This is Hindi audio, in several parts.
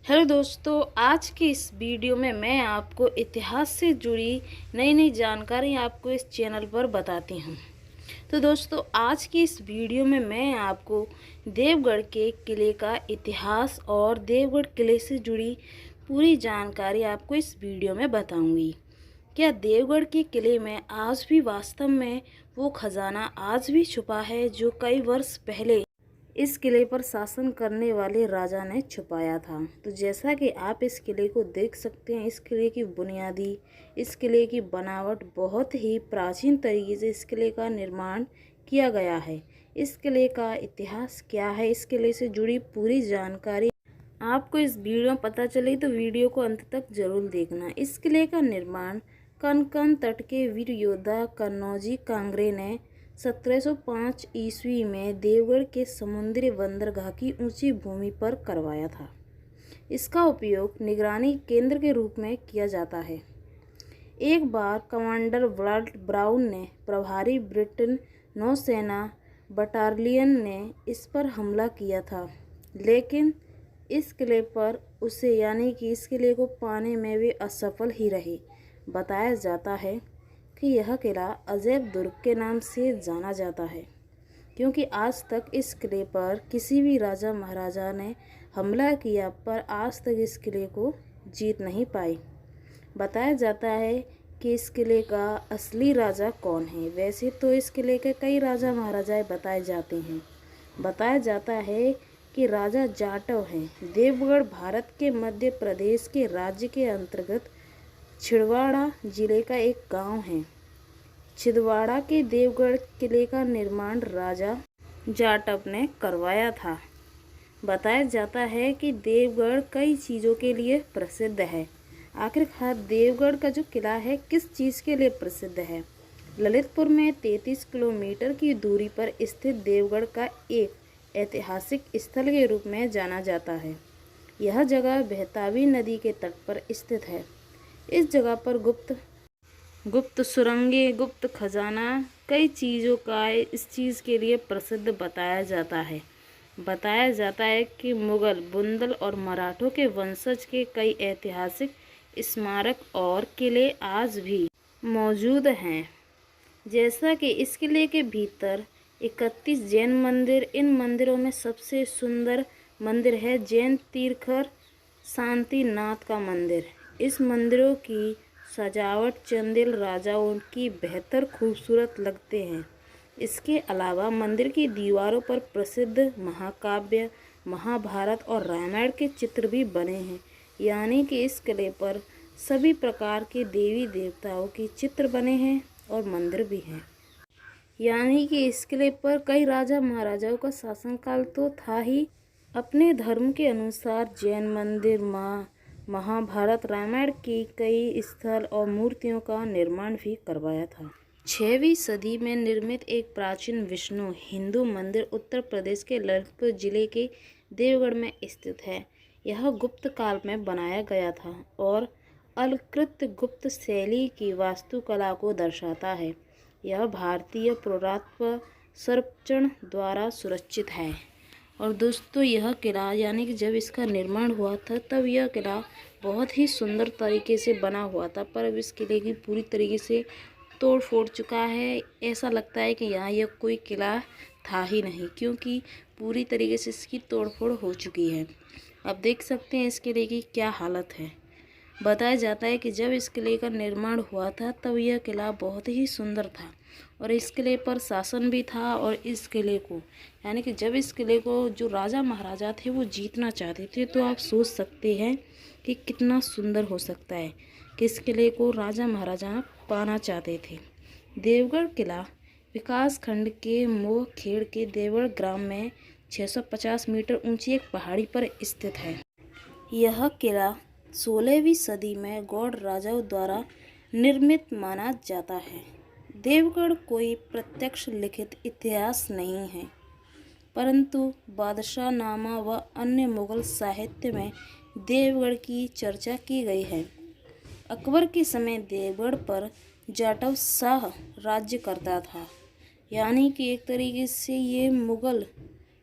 हेलो दोस्तों, आज की इस वीडियो में मैं आपको इतिहास से जुड़ी नई नई जानकारी आपको इस चैनल पर बताती हूँ। तो दोस्तों, आज की इस वीडियो में मैं आपको देवगढ़ के किले का इतिहास और देवगढ़ किले से जुड़ी पूरी जानकारी आपको इस वीडियो में बताऊंगी। क्या देवगढ़ के किले में आज भी वास्तव में वो खजाना आज भी छुपा है जो कई वर्ष पहले इस किले पर शासन करने वाले राजा ने छुपाया था। तो जैसा कि आप इस किले को देख सकते हैं, इस किले की बुनियादी, इस किले की बनावट बहुत ही प्राचीन तरीके से इस किले का निर्माण किया गया है। इस किले का इतिहास क्या है, इस किले से जुड़ी पूरी जानकारी आपको इस वीडियो में पता चली तो वीडियो को अंत तक जरूर देखना। इस किले का निर्माण कनकन तट के वीर योद्धा कन्नौजी कांगड़े ने 1705 ईस्वी में देवगढ़ के समुद्री बंदरगाह की ऊंची भूमि पर करवाया था। इसका उपयोग निगरानी केंद्र के रूप में किया जाता है। एक बार कमांडर ब्लड ब्राउन ने प्रभारी ब्रिटेन नौसेना बटालियन ने इस पर हमला किया था, लेकिन इस किले पर उसे यानी कि इस किले को पाने में वे असफल ही रहे। बताया जाता है कि यह किला अजैब दुर्ग के नाम से जाना जाता है, क्योंकि आज तक इस किले पर किसी भी राजा महाराजा ने हमला किया पर आज तक इस किले को जीत नहीं पाई। बताया जाता है कि इस किले का असली राजा कौन है। वैसे तो इस किले के कई राजा महाराजाएं बताए जाते हैं। बताया जाता है कि राजा जाटव हैं। देवगढ़ भारत के मध्य प्रदेश के राज्य के अंतर्गत छिंदवाड़ा जिले का एक गांव है। छिंदवाड़ा के देवगढ़ किले का निर्माण राजा जाटव ने करवाया था। बताया जाता है कि देवगढ़ कई चीज़ों के लिए प्रसिद्ध है। आखिरकार देवगढ़ का जो किला है किस चीज़ के लिए प्रसिद्ध है? ललितपुर में 33 किलोमीटर की दूरी पर स्थित देवगढ़ का एक ऐतिहासिक स्थल के रूप में जाना जाता है। यह जगह बेतवी नदी के तट पर स्थित है। इस जगह पर गुप्त सुरंगें, गुप्त खजाना, कई चीज़ों का इस चीज़ के लिए प्रसिद्ध बताया जाता है। बताया जाता है कि मुगल, बुंदल और मराठों के वंशज के कई ऐतिहासिक स्मारक और किले आज भी मौजूद हैं। जैसा कि इस किले के भीतर 31 जैन मंदिर, इन मंदिरों में सबसे सुंदर मंदिर है जैन तीर्थंकर शांतिनाथ का मंदिर। इस मंदिरों की सजावट चंदेल राजाओं की बेहतर खूबसूरत लगते हैं। इसके अलावा मंदिर की दीवारों पर प्रसिद्ध महाकाव्य, महाभारत और रामायण के चित्र भी बने हैं। यानी कि इस किले पर सभी प्रकार के देवी देवताओं के चित्र बने हैं और मंदिर भी हैं। यानी कि इस किले पर कई राजा महाराजाओं का शासनकाल तो था ही। अपने धर्म के अनुसार जैन मंदिर, महाभारत, रामायण की कई स्थल और मूर्तियों का निर्माण भी करवाया था। 6वीं सदी में निर्मित एक प्राचीन विष्णु हिंदू मंदिर उत्तर प्रदेश के ललितपुर जिले के देवगढ़ में स्थित है। यह गुप्त काल में बनाया गया था और अलकृत गुप्त शैली की वास्तुकला को दर्शाता है। यह भारतीय पुरातत्व सर्वेक्षण द्वारा सुरक्षित है। और दोस्तों, यह किला यानी कि जब इसका निर्माण हुआ था तब यह किला बहुत ही सुंदर तरीके से बना हुआ था, पर अब इस किले की पूरी तरीके से तोड़ फोड़ चुका है। ऐसा लगता है कि यहाँ यह कोई किला था ही नहीं, क्योंकि पूरी तरीके से इसकी तोड़ फोड़ हो चुकी है। अब देख सकते हैं इस किले की क्या हालत है। बताया जाता है कि जब इस किले का निर्माण हुआ था तब यह किला बहुत ही सुंदर था और इस किले पर शासन भी था। और इस किले को यानी कि जब इस किले को जो राजा महाराजा थे वो जीतना चाहते थे, तो आप सोच सकते हैं कि कितना सुंदर हो सकता है कि इस किले को राजा महाराजा पाना चाहते थे। देवगढ़ किला विकास खंड के मोहखेड़ के देवगढ़ ग्राम में 650 मीटर ऊंची एक पहाड़ी पर स्थित है। यह किला 16वीं सदी में गौड़ राजाओं द्वारा निर्मित माना जाता है। देवगढ़ कोई प्रत्यक्ष लिखित इतिहास नहीं है, परंतु बादशाहनामा व अन्य मुगल साहित्य में देवगढ़ की चर्चा की गई है। अकबर के समय देवगढ़ पर जाटव शाह राज्य करता था। यानी कि एक तरीके से ये मुगल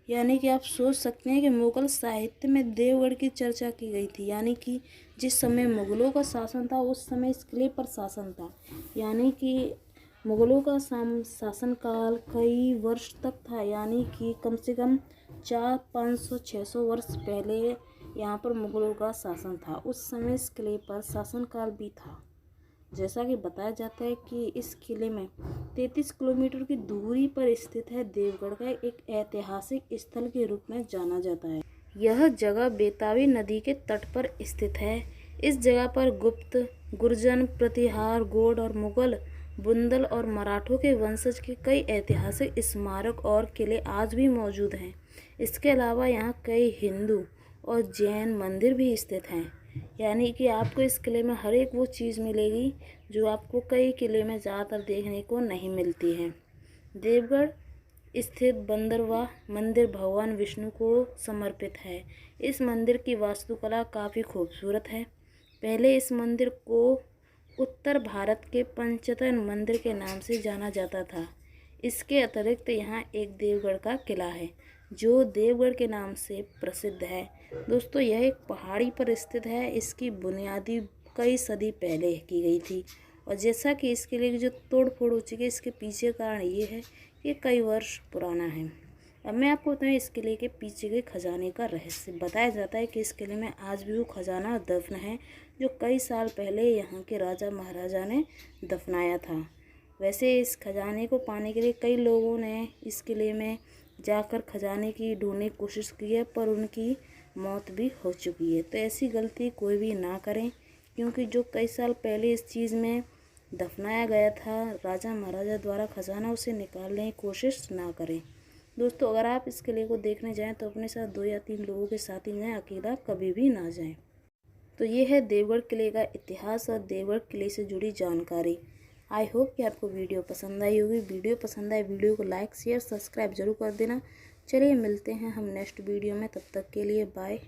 यानी कि आप सोच सकते हैं कि मुग़ल साहित्य में देवगढ़ की चर्चा की गई थी। यानी कि जिस समय मुग़लों का शासन था उस समय इस किले पर शासन था। यानी कि मुग़लों का शासनकाल कई वर्ष तक था। यानी कि कम से कम 400-500-600 वर्ष पहले यहाँ पर मुग़लों का शासन था। उस समय इस किले पर शासनकाल भी था। जैसा कि बताया जाता है कि इस किले में 33 किलोमीटर की दूरी पर स्थित है देवगढ़ का एक ऐतिहासिक स्थल के रूप में जाना जाता है। यह जगह बेतावी नदी के तट पर स्थित है। इस जगह पर गुप्त, गुर्जर, प्रतिहार, गौड़ और मुगल, बुंदल और मराठों के वंशज के कई ऐतिहासिक स्मारक और किले आज भी मौजूद हैं। इसके अलावा यहाँ कई हिंदू और जैन मंदिर भी स्थित हैं। यानी कि आपको इस किले में हर एक वो चीज़ मिलेगी जो आपको कई किले में ज़्यादातर देखने को नहीं मिलती है। देवगढ़ स्थित बंदरवाह मंदिर भगवान विष्णु को समर्पित है। इस मंदिर की वास्तुकला काफ़ी खूबसूरत है। पहले इस मंदिर को उत्तर भारत के पंचतन मंदिर के नाम से जाना जाता था। इसके अतिरिक्त यहाँ एक देवगढ़ का किला है जो देवगढ़ के नाम से प्रसिद्ध है। दोस्तों, यह एक पहाड़ी पर स्थित है। इसकी बुनियादी कई सदी पहले की गई थी और जैसा कि इस किले की जो तोड़ फोड़ हो चुकी है, इसके पीछे कारण ये है कि कई वर्ष पुराना है। अब मैं आपको बताऊँ इस किले के पीछे के खजाने का रहस्य। बताया जाता है कि इस किले में आज भी वो खजाना दफन है जो कई साल पहले यहाँ के राजा महाराजा ने दफनाया था। वैसे इस खजाने को पाने के लिए कई लोगों ने इस किले में जाकर खजाने की ढूंढने की कोशिश की है, पर उनकी मौत भी हो चुकी है। तो ऐसी गलती कोई भी ना करें, क्योंकि जो कई साल पहले इस चीज़ में दफनाया गया था राजा महाराजा द्वारा खजाना, उसे निकालने की कोशिश ना करें। दोस्तों, अगर आप इस किले को देखने जाएं तो अपने साथ 2 या 3 लोगों के साथ ही जाएं, अकेला कभी भी ना जाएं। तो ये है देवगढ़ किले का इतिहास और देवगढ़ किले से जुड़ी जानकारी। आई होप कि आपको वीडियो पसंद आई होगी। वीडियो पसंद आए वीडियो को लाइक, शेयर, सब्सक्राइब जरूर कर देना। चलिए मिलते हैं हम नेक्स्ट वीडियो में, तब तक के लिए बाय।